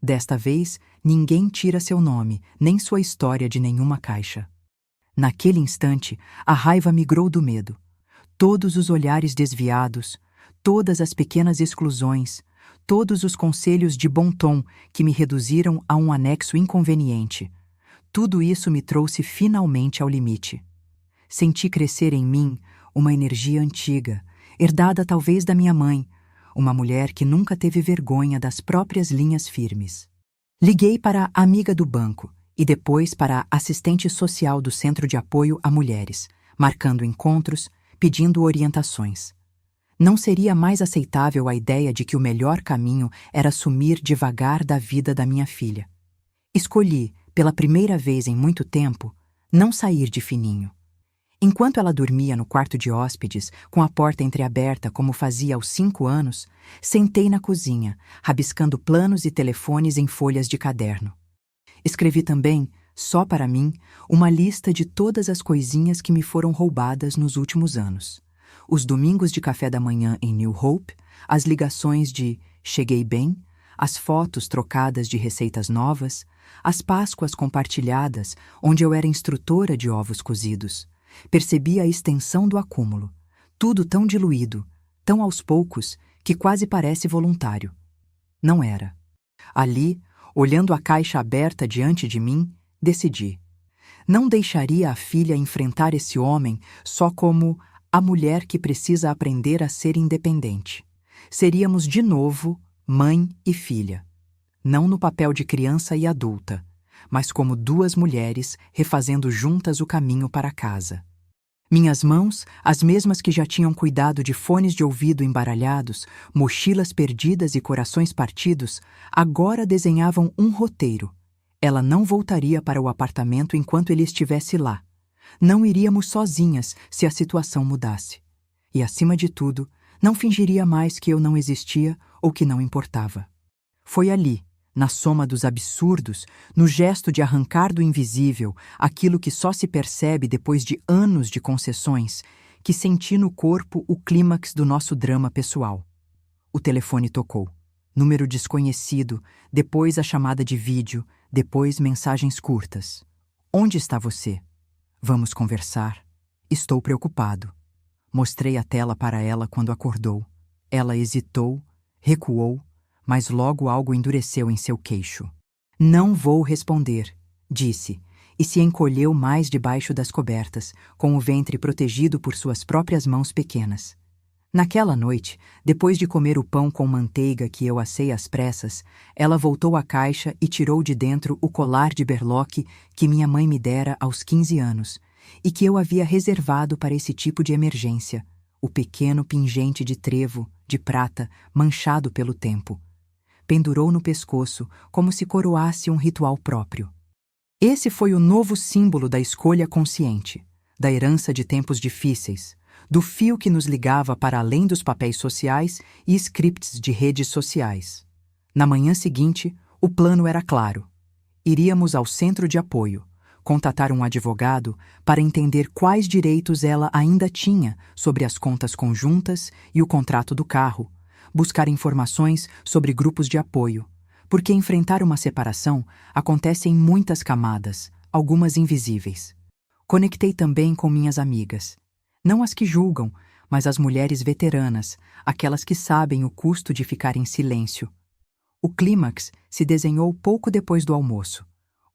Desta vez, ninguém tira seu nome, nem sua história de nenhuma caixa. Naquele instante, a raiva migrou do medo. Todos os olhares desviados, todas as pequenas exclusões, todos os conselhos de bom tom que me reduziram a um anexo inconveniente. Tudo isso me trouxe finalmente ao limite. Senti crescer em mim uma energia antiga, herdada talvez da minha mãe, uma mulher que nunca teve vergonha das próprias linhas firmes. Liguei para a amiga do banco e depois para a assistente social do Centro de Apoio a Mulheres, marcando encontros, pedindo orientações. Não seria mais aceitável a ideia de que o melhor caminho era sumir devagar da vida da minha filha. Escolhi, pela primeira vez em muito tempo, não sair de fininho. Enquanto ela dormia no quarto de hóspedes, com a porta entreaberta como fazia aos 5 anos, sentei na cozinha, rabiscando planos e telefones em folhas de caderno. Escrevi também, só para mim, uma lista de todas as coisinhas que me foram roubadas nos últimos anos. Os domingos de café da manhã em New Hope, as ligações de "cheguei bem", as fotos trocadas de receitas novas, as Páscoas compartilhadas, onde eu era instrutora de ovos cozidos. Percebi a extensão do acúmulo. Tudo tão diluído, tão aos poucos, que quase parece voluntário. Não era. Ali, olhando a caixa aberta diante de mim, decidi. Não deixaria a filha enfrentar esse homem só como a mulher que precisa aprender a ser independente. Seríamos de novo mãe e filha. Não no papel de criança e adulta, mas como duas mulheres refazendo juntas o caminho para casa. Minhas mãos, as mesmas que já tinham cuidado de fones de ouvido embaralhados, mochilas perdidas e corações partidos, agora desenhavam um roteiro. Ela não voltaria para o apartamento enquanto ele estivesse lá. Não iríamos sozinhas se a situação mudasse. E, acima de tudo, não fingiria mais que eu não existia ou que não importava. Foi ali, na soma dos absurdos, no gesto de arrancar do invisível aquilo que só se percebe depois de anos de concessões, que senti no corpo o clímax do nosso drama pessoal. O telefone tocou. Número desconhecido, depois a chamada de vídeo, depois mensagens curtas. Onde está você? Vamos conversar. Estou preocupado. Mostrei a tela para ela quando acordou. Ela hesitou, recuou, mas logo algo endureceu em seu queixo. Não vou responder, disse, e se encolheu mais debaixo das cobertas, com o ventre protegido por suas próprias mãos pequenas. Naquela noite, depois de comer o pão com manteiga que eu assei às pressas, ela voltou à caixa e tirou de dentro o colar de berloque que minha mãe me dera aos 15 anos, e que eu havia reservado para esse tipo de emergência, o pequeno pingente de trevo, de prata, manchado pelo tempo. Pendurou no pescoço, como se coroasse um ritual próprio. Esse foi o novo símbolo da escolha consciente, da herança de tempos difíceis, do fio que nos ligava para além dos papéis sociais e scripts de redes sociais. Na manhã seguinte, o plano era claro. Iríamos ao centro de apoio, contatar um advogado para entender quais direitos ela ainda tinha sobre as contas conjuntas e o contrato do carro, buscar informações sobre grupos de apoio, porque enfrentar uma separação acontece em muitas camadas, algumas invisíveis. Conectei também com minhas amigas. Não as que julgam, mas as mulheres veteranas, aquelas que sabem o custo de ficar em silêncio. O clímax se desenhou pouco depois do almoço.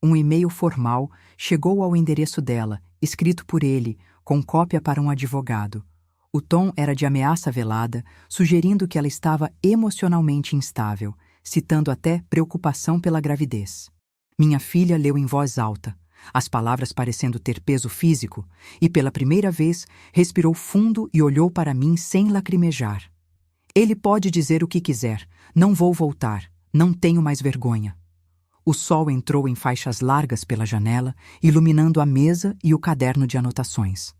Um e-mail formal chegou ao endereço dela, escrito por ele, com cópia para um advogado. O tom era de ameaça velada, sugerindo que ela estava emocionalmente instável, citando até preocupação pela gravidez. Minha filha leu em voz alta, as palavras parecendo ter peso físico, e pela primeira vez respirou fundo e olhou para mim sem lacrimejar. Ele pode dizer o que quiser, não vou voltar, não tenho mais vergonha. O sol entrou em faixas largas pela janela, iluminando a mesa e o caderno de anotações.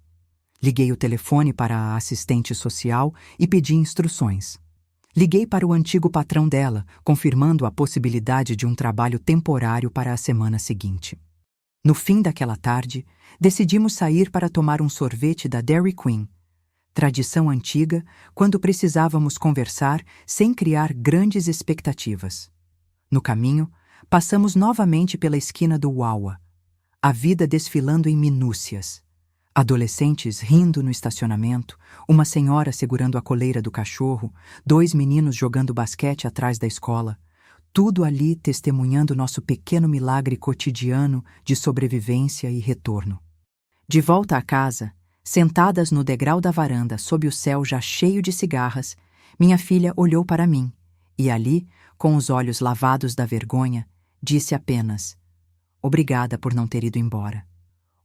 Liguei o telefone para a assistente social e pedi instruções. Liguei para o antigo patrão dela, confirmando a possibilidade de um trabalho temporário para a semana seguinte. No fim daquela tarde, decidimos sair para tomar um sorvete da Dairy Queen. Tradição antiga, quando precisávamos conversar sem criar grandes expectativas. No caminho, passamos novamente pela esquina do Wawa. A vida desfilando em minúcias. Adolescentes rindo no estacionamento, uma senhora segurando a coleira do cachorro, 2 meninos jogando basquete atrás da escola. Tudo ali testemunhando nosso pequeno milagre cotidiano de sobrevivência e retorno. De volta à casa, sentadas no degrau da varanda sob o céu já cheio de cigarras, minha filha olhou para mim e ali, com os olhos lavados da vergonha, disse apenas: Obrigada por não ter ido embora.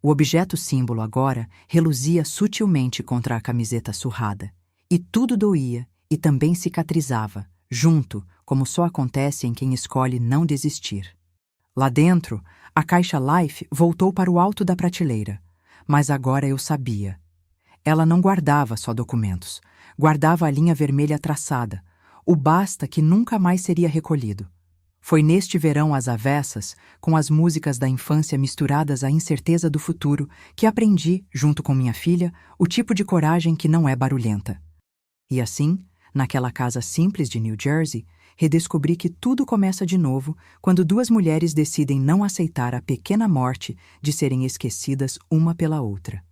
O objeto símbolo agora reluzia sutilmente contra a camiseta surrada. E tudo doía e também cicatrizava, junto, como só acontece em quem escolhe não desistir. Lá dentro, a caixa Life voltou para o alto da prateleira. Mas agora eu sabia. Ela não guardava só documentos. Guardava a linha vermelha traçada, o basta que nunca mais seria recolhido. Foi neste verão às avessas, com as músicas da infância misturadas à incerteza do futuro, que aprendi, junto com minha filha, o tipo de coragem que não é barulhenta. E assim, naquela casa simples de New Jersey, redescobri que tudo começa de novo quando duas mulheres decidem não aceitar a pequena morte de serem esquecidas uma pela outra.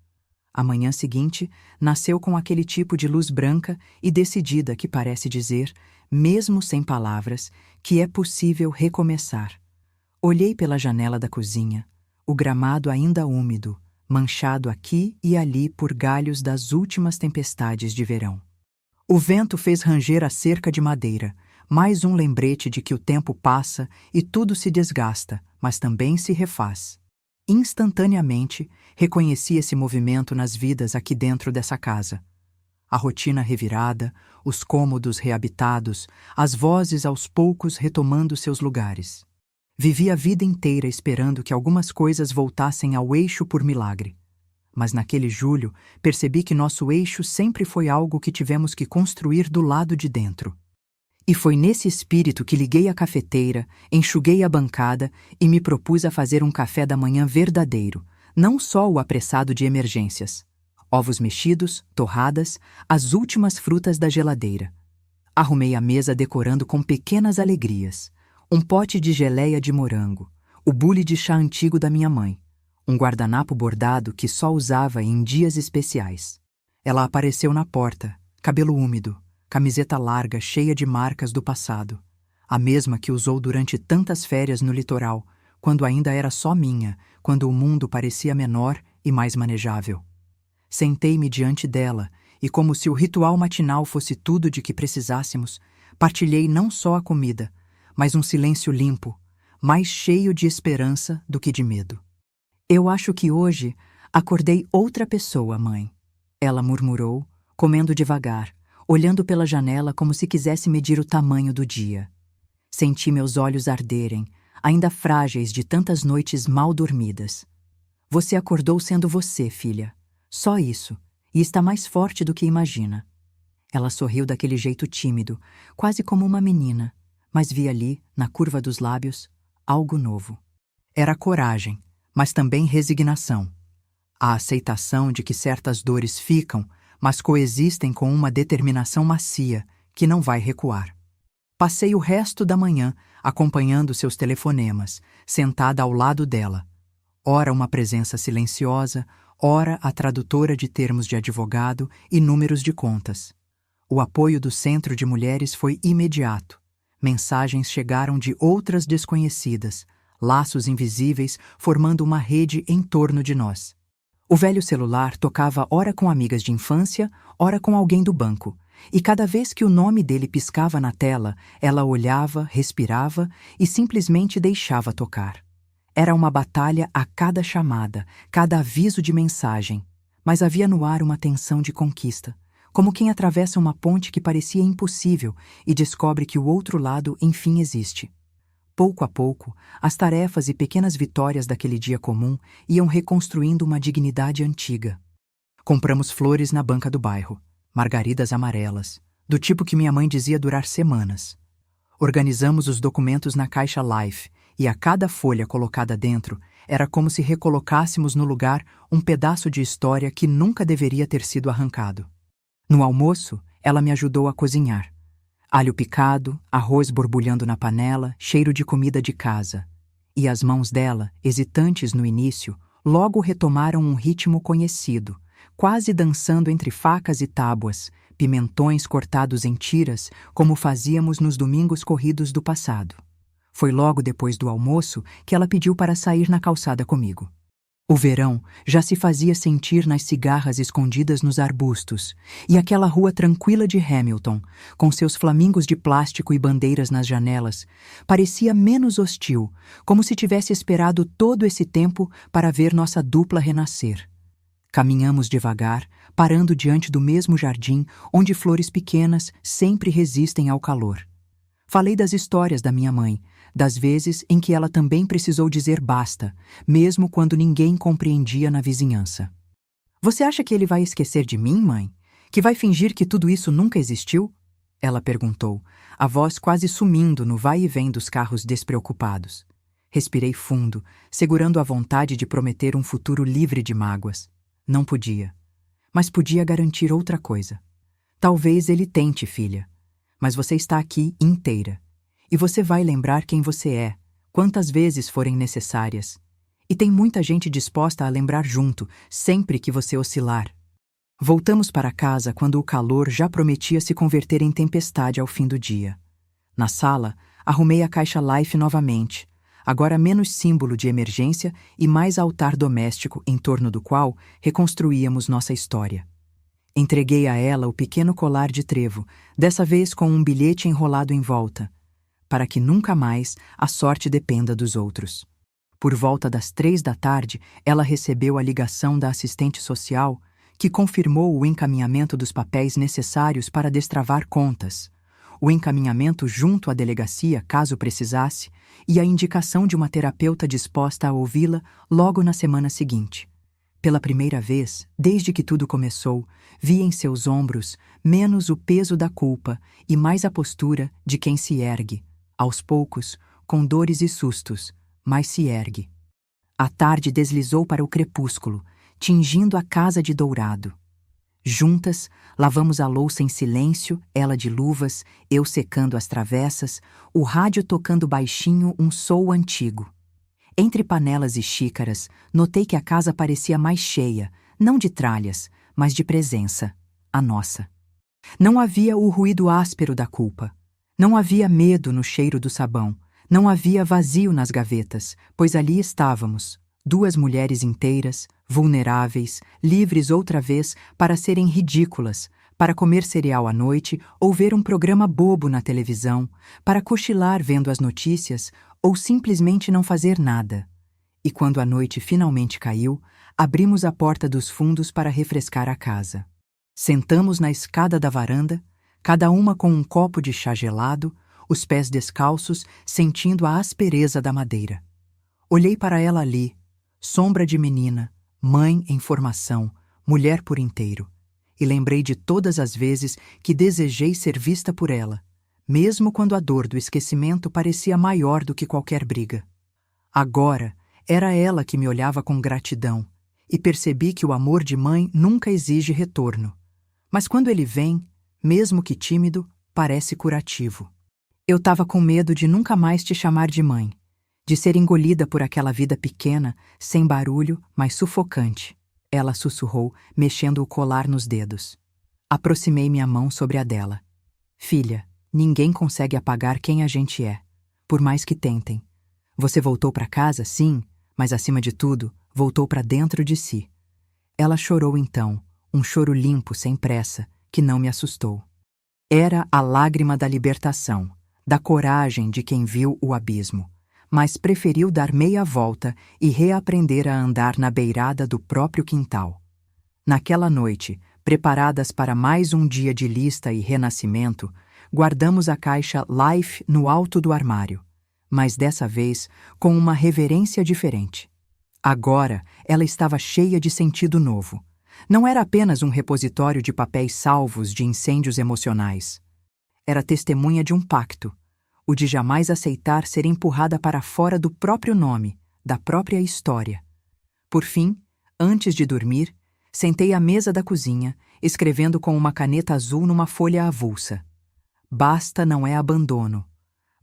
A manhã seguinte nasceu com aquele tipo de luz branca e decidida que parece dizer, mesmo sem palavras, que é possível recomeçar. Olhei pela janela da cozinha, o gramado ainda úmido, manchado aqui e ali por galhos das últimas tempestades de verão. O vento fez ranger a cerca de madeira, mais um lembrete de que o tempo passa e tudo se desgasta, mas também se refaz. Instantaneamente, reconheci esse movimento nas vidas aqui dentro dessa casa. A rotina revirada, os cômodos reabitados, as vozes aos poucos retomando seus lugares. Vivi a vida inteira esperando que algumas coisas voltassem ao eixo por milagre. Mas naquele julho, percebi que nosso eixo sempre foi algo que tivemos que construir do lado de dentro. E foi nesse espírito que liguei a cafeteira, enxuguei a bancada e me propus a fazer um café da manhã verdadeiro, não só o apressado de emergências. Ovos mexidos, torradas, as últimas frutas da geladeira. Arrumei a mesa decorando com pequenas alegrias. Um pote de geleia de morango, o bule de chá antigo da minha mãe, um guardanapo bordado que só usava em dias especiais. Ela apareceu na porta, cabelo úmido, camiseta larga cheia de marcas do passado, a mesma que usou durante tantas férias no litoral, quando ainda era só minha, quando o mundo parecia menor e mais manejável. Sentei-me diante dela e, como se o ritual matinal fosse tudo de que precisássemos, partilhei não só a comida, mas um silêncio limpo, mais cheio de esperança do que de medo. Eu acho que hoje acordei outra pessoa, mãe. Ela murmurou, comendo devagar, olhando pela janela como se quisesse medir o tamanho do dia. Senti meus olhos arderem, ainda frágeis de tantas noites mal dormidas. Você acordou sendo você, filha. Só isso, e está mais forte do que imagina. Ela sorriu daquele jeito tímido, quase como uma menina, mas vi ali, na curva dos lábios, algo novo. Era coragem, mas também resignação. A aceitação de que certas dores ficam, mas coexistem com uma determinação macia, que não vai recuar. Passei o resto da manhã acompanhando seus telefonemas, sentada ao lado dela. Ora uma presença silenciosa, ora a tradutora de termos de advogado e números de contas. O apoio do Centro de Mulheres foi imediato. Mensagens chegaram de outras desconhecidas, laços invisíveis formando uma rede em torno de nós. O velho celular tocava ora com amigas de infância, ora com alguém do banco, e cada vez que o nome dele piscava na tela, ela olhava, respirava e simplesmente deixava tocar. Era uma batalha a cada chamada, cada aviso de mensagem, mas havia no ar uma tensão de conquista, como quem atravessa uma ponte que parecia impossível e descobre que o outro lado enfim existe. Pouco a pouco, as tarefas e pequenas vitórias daquele dia comum iam reconstruindo uma dignidade antiga. Compramos flores na banca do bairro, margaridas amarelas, do tipo que minha mãe dizia durar semanas. Organizamos os documentos na caixa Life e a cada folha colocada dentro era como se recolocássemos no lugar um pedaço de história que nunca deveria ter sido arrancado. No almoço, ela me ajudou a cozinhar. Alho picado, arroz borbulhando na panela, cheiro de comida de casa. E as mãos dela, hesitantes no início, logo retomaram um ritmo conhecido, quase dançando entre facas e tábuas, pimentões cortados em tiras, como fazíamos nos domingos corridos do passado. Foi logo depois do almoço que ela pediu para sair na calçada comigo. O verão já se fazia sentir nas cigarras escondidas nos arbustos, e aquela rua tranquila de Hamilton, com seus flamingos de plástico e bandeiras nas janelas, parecia menos hostil, como se tivesse esperado todo esse tempo para ver nossa dupla renascer. Caminhamos devagar, parando diante do mesmo jardim onde flores pequenas sempre resistem ao calor. Falei das histórias da minha mãe, das vezes em que ela também precisou dizer basta, mesmo quando ninguém compreendia na vizinhança. Você acha que ele vai esquecer de mim, mãe? Que vai fingir que tudo isso nunca existiu? Ela perguntou, a voz quase sumindo no vai e vem dos carros despreocupados. Respirei fundo, segurando a vontade de prometer um futuro livre de mágoas. Não podia. Mas podia garantir outra coisa. Talvez ele tente, filha. Mas você está aqui inteira. E você vai lembrar quem você é, quantas vezes forem necessárias. E tem muita gente disposta a lembrar junto, sempre que você oscilar. Voltamos para casa quando o calor já prometia se converter em tempestade ao fim do dia. Na sala, arrumei a caixa Life novamente, agora menos símbolo de emergência e mais altar doméstico em torno do qual reconstruíamos nossa história. Entreguei a ela o pequeno colar de trevo, dessa vez com um bilhete enrolado em volta, para que nunca mais a sorte dependa dos outros. Por volta das 3 da tarde, ela recebeu a ligação da assistente social, que confirmou o encaminhamento dos papéis necessários para destravar contas, o encaminhamento junto à delegacia, caso precisasse, e a indicação de uma terapeuta disposta a ouvi-la logo na semana seguinte. Pela primeira vez, desde que tudo começou, vi em seus ombros menos o peso da culpa e mais a postura de quem se ergue, aos poucos, com dores e sustos, mas se ergue. A tarde deslizou para o crepúsculo, tingindo a casa de dourado. Juntas, lavamos a louça em silêncio, ela de luvas, eu secando as travessas, o rádio tocando baixinho um soul antigo. Entre panelas e xícaras, notei que a casa parecia mais cheia, não de tralhas, mas de presença, a nossa. Não havia o ruído áspero da culpa. Não havia medo no cheiro do sabão. Não havia vazio nas gavetas, pois ali estávamos, duas mulheres inteiras, vulneráveis, livres outra vez para serem ridículas, para comer cereal à noite ou ver um programa bobo na televisão, para cochilar vendo as notícias ou simplesmente não fazer nada. E quando a noite finalmente caiu, abrimos a porta dos fundos para refrescar a casa. Sentamos na escada da varanda, cada uma com um copo de chá gelado, os pés descalços, sentindo a aspereza da madeira. Olhei para ela ali, sombra de menina, mãe em formação, mulher por inteiro, e lembrei de todas as vezes que desejei ser vista por ela, mesmo quando a dor do esquecimento parecia maior do que qualquer briga. Agora, era ela que me olhava com gratidão, e percebi que o amor de mãe nunca exige retorno. Mas quando ele vem, mesmo que tímido, parece curativo. Eu estava com medo de nunca mais te chamar de mãe, de ser engolida por aquela vida pequena, sem barulho, mas sufocante. Ela sussurrou, mexendo o colar nos dedos. Aproximei minha mão sobre a dela. Filha, ninguém consegue apagar quem a gente é, por mais que tentem. Você voltou para casa, sim, mas acima de tudo, voltou para dentro de si. Ela chorou então, um choro limpo, sem pressa, que não me assustou. Era a lágrima da libertação, da coragem de quem viu o abismo, mas preferiu dar meia volta e reaprender a andar na beirada do próprio quintal. Naquela noite, preparadas para mais um dia de lista e renascimento, guardamos a caixa Life no alto do armário, mas dessa vez com uma reverência diferente. Agora, ela estava cheia de sentido novo. Não era apenas um repositório de papéis salvos de incêndios emocionais. Era testemunha de um pacto, o de jamais aceitar ser empurrada para fora do próprio nome, da própria história. Por fim, antes de dormir, sentei à mesa da cozinha, escrevendo com uma caneta azul numa folha avulsa. Basta não é abandono.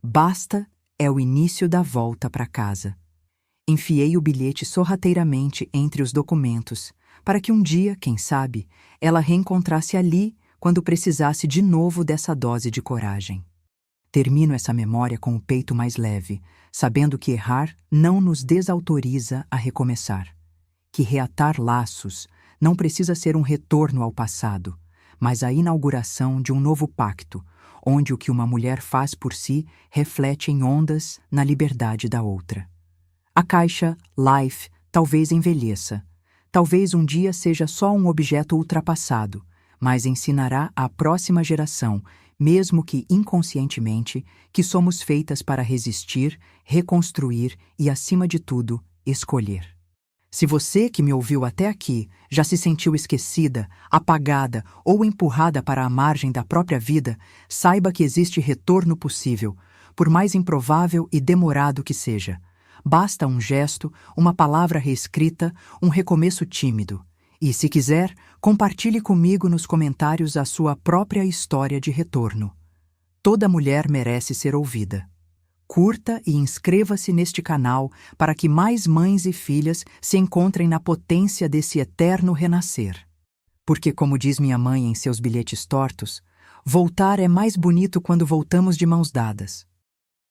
Basta é o início da volta para casa. Enfiei o bilhete sorrateiramente entre os documentos, para que um dia, quem sabe, ela reencontrasse ali quando precisasse de novo dessa dose de coragem. Termino essa memória com o peito mais leve, sabendo que errar não nos desautoriza a recomeçar. que reatar laços não precisa ser um retorno ao passado, mas a inauguração de um novo pacto, onde o que uma mulher faz por si reflete em ondas na liberdade da outra. A caixa Life talvez envelheça, talvez um dia seja só um objeto ultrapassado, mas ensinará à próxima geração, mesmo que inconscientemente, que somos feitas para resistir, reconstruir e, acima de tudo, escolher. Se você que me ouviu até aqui já se sentiu esquecida, apagada ou empurrada para a margem da própria vida, saiba que existe retorno possível, por mais improvável e demorado que seja. Basta um gesto, uma palavra reescrita, um recomeço tímido. E, se quiser, compartilhe comigo nos comentários a sua própria história de retorno. Toda mulher merece ser ouvida. Curta e inscreva-se neste canal para que mais mães e filhas se encontrem na potência desse eterno renascer. Porque, como diz minha mãe em seus bilhetes tortos, voltar é mais bonito quando voltamos de mãos dadas.